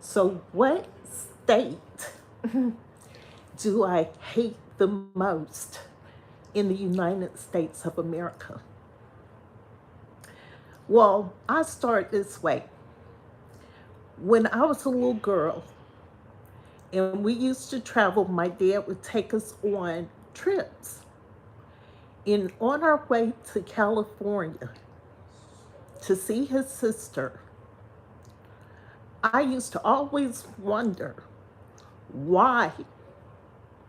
So what state do I hate the most in the United States of America? Well, I start this way. When I was a little girl and we used to travel, my dad would take us on trips. And on our way to California to see his sister, I used to always wonder why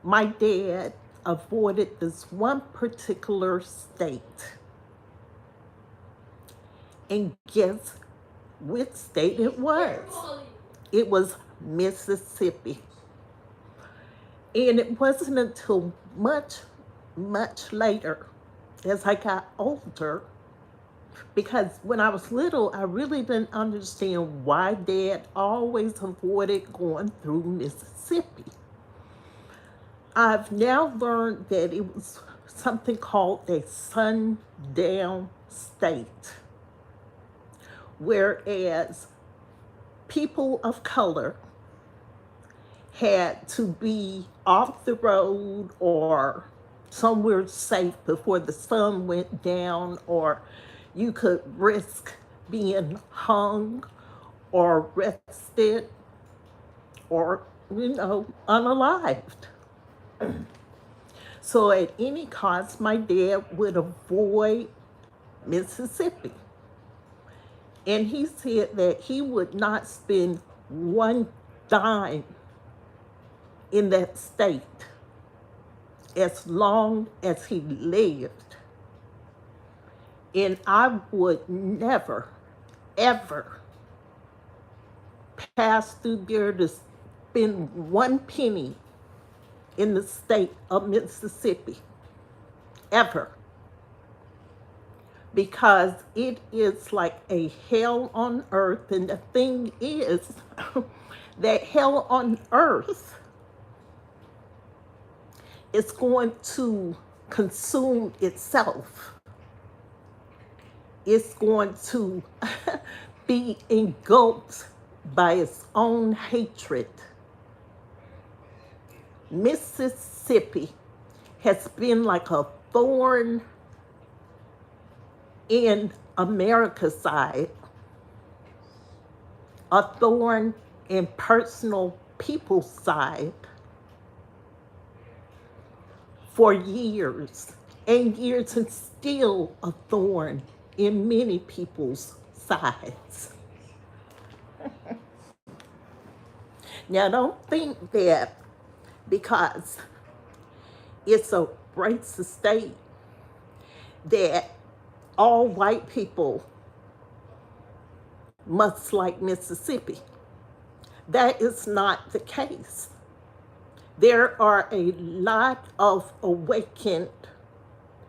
my dad avoided this one particular state. And guess which state it was? It was Mississippi. And it wasn't until much, much later, as I got older, because when I was little, I really didn't understand why Dad always avoided going through Mississippi. I've now learned that it was something called a sundown state, whereas people of color had to be off the road or somewhere safe before the sun went down, or you could risk being hung or arrested or, unalived. So at any cost, my dad would avoid Mississippi. And he said that he would not spend one dime in that state as long as he lived. And I would never, ever pass through there to spend one penny in the state of Mississippi, ever. Because it is like a hell on earth. And the thing is that hell on earth is going to consume itself. It's going to be engulfed by its own hatred. Mississippi has been like a thorn in America's side, a thorn in personal people's side for years and years, and still a thorn in many people's sides. Now, don't think that because it's a racist state that all white people must like Mississippi. That is not the case. There are a lot of awakened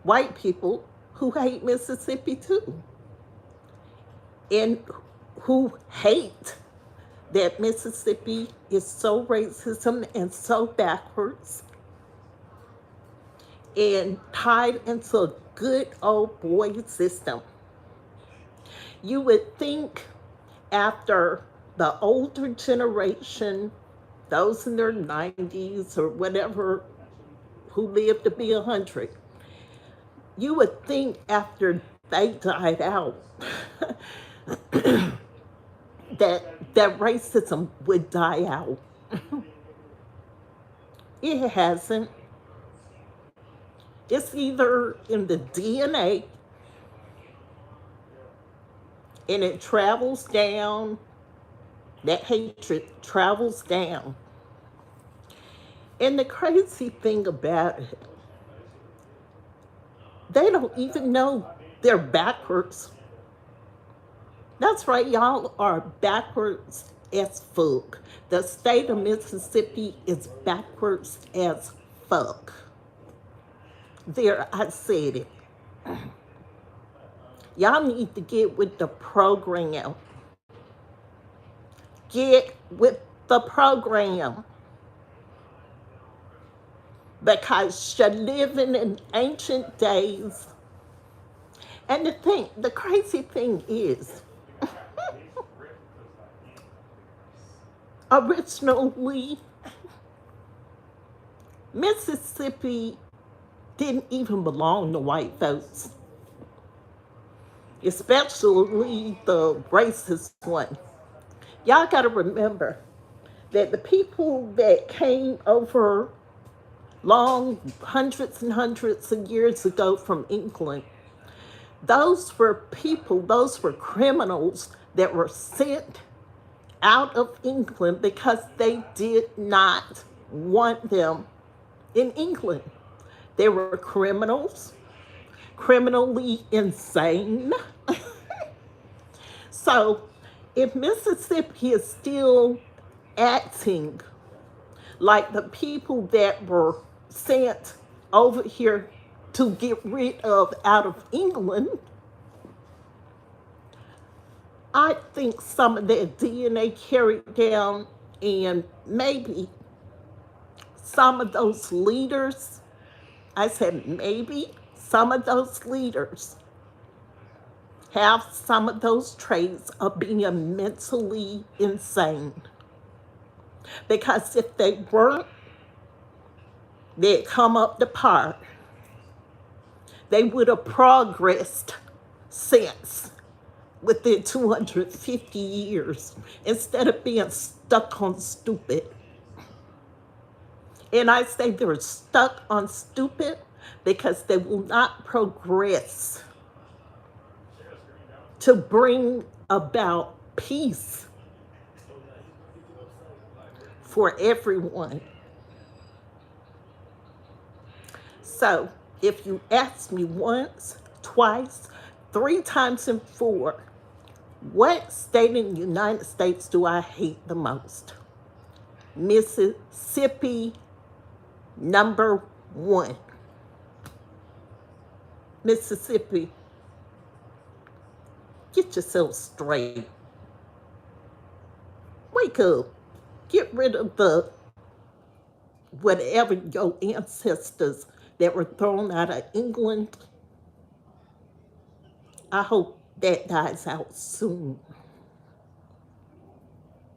white people who hate Mississippi too, and who hate that Mississippi is so racism and so backwards and tied into a good old boy system. You would think after the older generation, those in their 90s or whatever, who lived to be 100, you would think after they died out that racism would die out. It hasn't. It's either in the DNA and it travels down, that hatred travels down. And the crazy thing about it, they don't even know they're backwards. That's right, y'all are backwards as fuck. The state of Mississippi is backwards as fuck. There, I said it. Y'all need to get with the program. Get with the program. Because you're living in ancient days. And the crazy thing is, Originally, Mississippi didn't even belong to white folks, especially the racist one. Y'all got to remember that the people that came over long hundreds and hundreds of years ago from England, those were people, those were criminals that were sent out of England because they did not want them in England. They were criminals, criminally insane. So if Mississippi is still acting like the people that were sent over here to get rid of out of England, I think some of that DNA carried down, and maybe some of those leaders, I said maybe some of those leaders have some of those traits of being mentally insane. Because if they weren't, they'd come up to par. They would have progressed since within 250 years instead of being stuck on stupid. And I say they're stuck on stupid because they will not progress to bring about peace for everyone. So if you ask me once, twice, 3 times, and 4, what state in the United States do I hate the most? Mississippi, number 1. Mississippi, get yourself straight. Wake up. Get rid of the whatever your ancestors that were thrown out of England. I hope that dies out soon.